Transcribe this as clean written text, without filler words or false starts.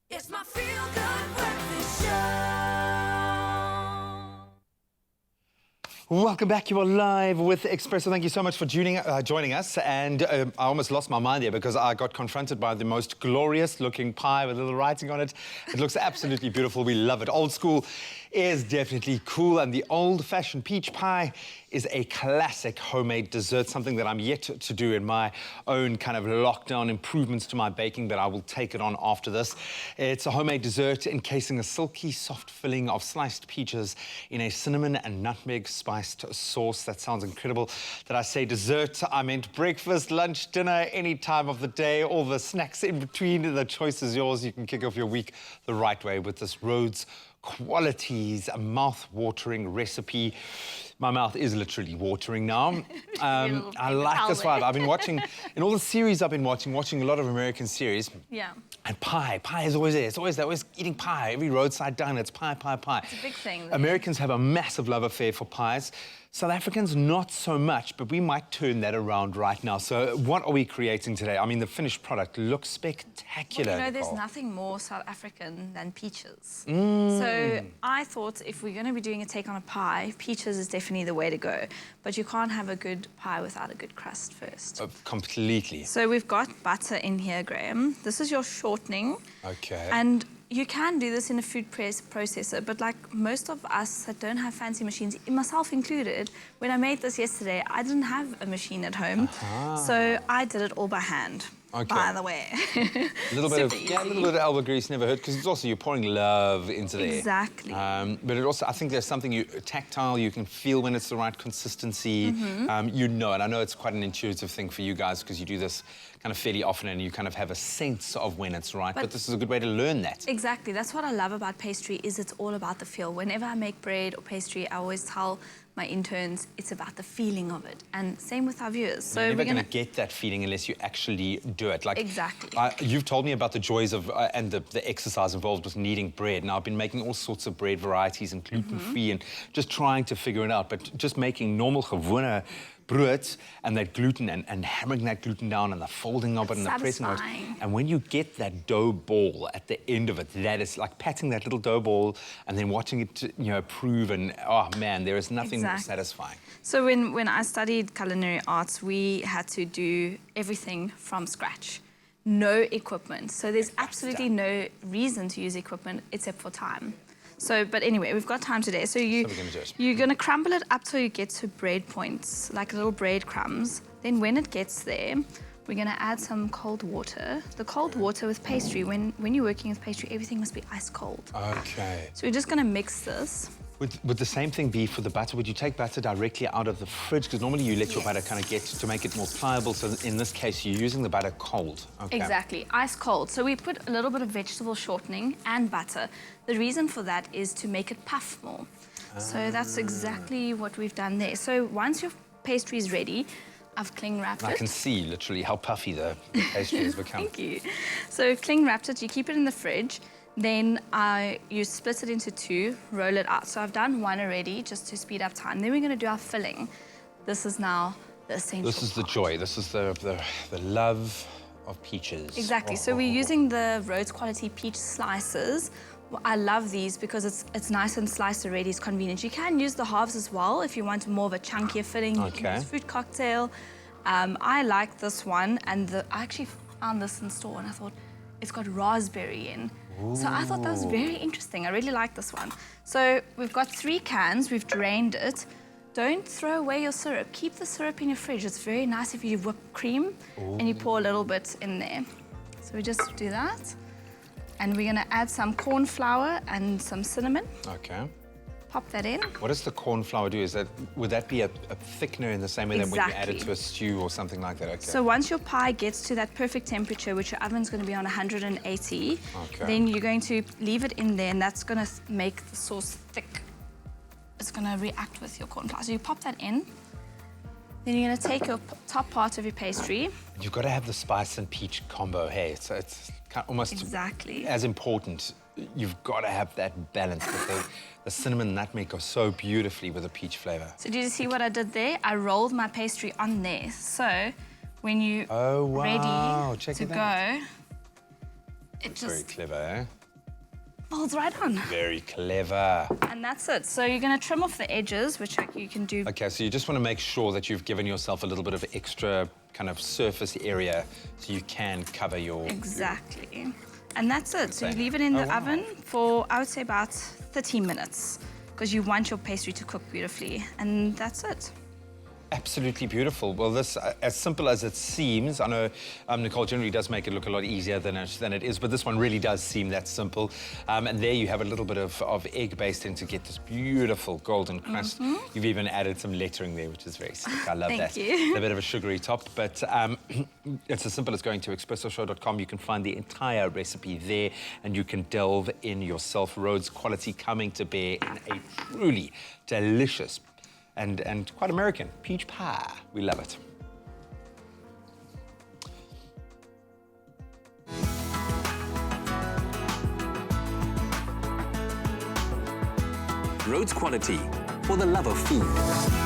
It's my feel-good breakfast show. Welcome back. You are live with Expresso. Thank you so much for joining us. And I almost lost my mind there because I got confronted by the most glorious-looking pie with little writing on it. It looks absolutely beautiful. We love it. Old school is definitely cool, and the old-fashioned peach pie is a classic homemade dessert, something that I'm yet to do in my own kind of lockdown improvements to my baking, but I will take it on after this. It's a homemade dessert encasing a silky, soft filling of sliced peaches in a cinnamon and nutmeg spiced sauce. That sounds incredible. Did I say dessert? I meant breakfast, lunch, dinner, any time of the day, all the snacks in between. The choice is yours. You can kick off your week the right way with this Rhodes Qualities, a mouth-watering recipe. My mouth is literally watering now. I like this vibe. I've been watching, in all the series I've been watching a lot of American series. Yeah. And pie is always there. They're always eating pie. Every roadside diner, it's pie. It's a big thing. Americans have a massive love affair for pies. South Africans, not so much, but we might turn that around right now. So what are we creating today? I mean, the finished product looks spectacular. Well, you know, there's Nicole. nothing more South African than peaches. So I thought if we're going to be doing a take on a pie, peaches is definitely the way to go. But you can't have a good pie without a good crust first. Completely. So we've got butter in here, Graham. This is your shortening. Okay. And you can do this in a food processor, but like most of us that don't have fancy machines, myself included, when I made this yesterday, I didn't have a machine at home. So I did it all by hand. Okay. By the way. a little bit of elbow grease never hurt, because it's also you're pouring love into there. Exactly. But it also, I think there's something tactile. You can feel when it's the right consistency. You know, and I know it's quite an intuitive thing for you guys because you do this kind of fairly often, and you kind of have a sense of when it's right. But this is a good way to learn that. Exactly. That's what I love about pastry. Is it's all about the feel. Whenever I make bread or pastry, I always tell my interns it's about the feeling of it, and same with our viewers. So you're never going to get that feeling unless you actually do it. Like exactly. You've told me about the joys of and the exercise involved with kneading bread. Now I've been making all sorts of bread varieties and gluten-free and just trying to figure it out. But just making normal gewone brood and that gluten and hammering that gluten down and the folding of it and the pressing of it. And when you get that dough ball at the end of it, that is like patting that little dough ball and then watching it, you know, prove, and oh man, there is nothing more satisfying. So when I studied culinary arts, we had to do everything from scratch. No equipment. So there's absolutely no reason to use equipment except for time. So, but anyway, we've got time today. So you're going to crumble it up till you get to bread points, like little bread crumbs. Then when it gets there, we're going to add some cold water. The cold water with pastry, when you're working with pastry, everything must be ice cold. Okay. So we're just going to mix this. Would the same thing be for the butter? Would you take butter directly out of the fridge? Because normally you let your butter kind of get to make it more pliable. So in this case, you're using the butter cold. Okay. Exactly, ice cold. So we put a little bit of vegetable shortening and butter. The reason for that is to make it puff more. So that's exactly what we've done there. So once your pastry is ready, I've cling wrapped it. I can see literally how puffy the pastry has become. Thank you. So cling wrapped it, you keep it in the fridge. Then you split it into two, roll it out. So I've done one already, just to speed up time. Then we're going to do our filling. This is now the essential This is the joy. This is the love of peaches. Exactly. So we're using the Rhodes quality peach slices. Well, I love these because it's nice and sliced already. It's convenient. You can use the halves as well if you want more of a chunkier filling. You can use fruit cocktail. I like this one, and I actually found this in store, and I thought it's got raspberry in. So I thought that was very interesting. I really like this one. So we've got 3 cans. We've drained it. Don't throw away your syrup. Keep the syrup in your fridge. It's very nice if you whip cream and you pour a little bit in there. So we just do that. And we're going to add some corn flour and some cinnamon. Okay. Pop that in. What does the corn flour do? Would that be a thickener in the same way that when you add it to a stew or something like that? Okay. So once your pie gets to that perfect temperature, which your oven's going to be on 180, then you're going to leave it in there, and that's going to make the sauce thick. It's going to react with your corn flour. So you pop that in. Then you're going to take your top part of your pastry. You've got to have the spice and peach combo. Hey, it's almost as important. You've got to have that balance. The cinnamon and nutmeg go so beautifully with the peach flavor. So did you see what I did there? I rolled my pastry on there. So when you're ready to go, it Very just clever, eh? folds right on. Very clever. And that's it. So you're going to trim off the edges, which you can do. Okay, so you just want to make sure that you've given yourself a little bit of extra kind of surface area so you can cover your... Exactly. And that's it. So you Okay. leave it in the wow. oven for, I would say, about 30 minutes because you want your pastry to cook beautifully. And that's it. Absolutely beautiful. Well, this, as simple as it seems, I know Nicole generally does make it look a lot easier than it is, but this one really does seem that simple. And there you have a little bit of egg basting to get this beautiful golden crust. You've even added some lettering there, which is very sick. I love Thank that. you. A bit of a sugary top, but it's as simple as going to expressoshow.com. You can find the entire recipe there, and you can delve in yourself. Rhodes quality coming to bear in a truly delicious and quite American peach pie. We love it. Rhodes quality for the love of food.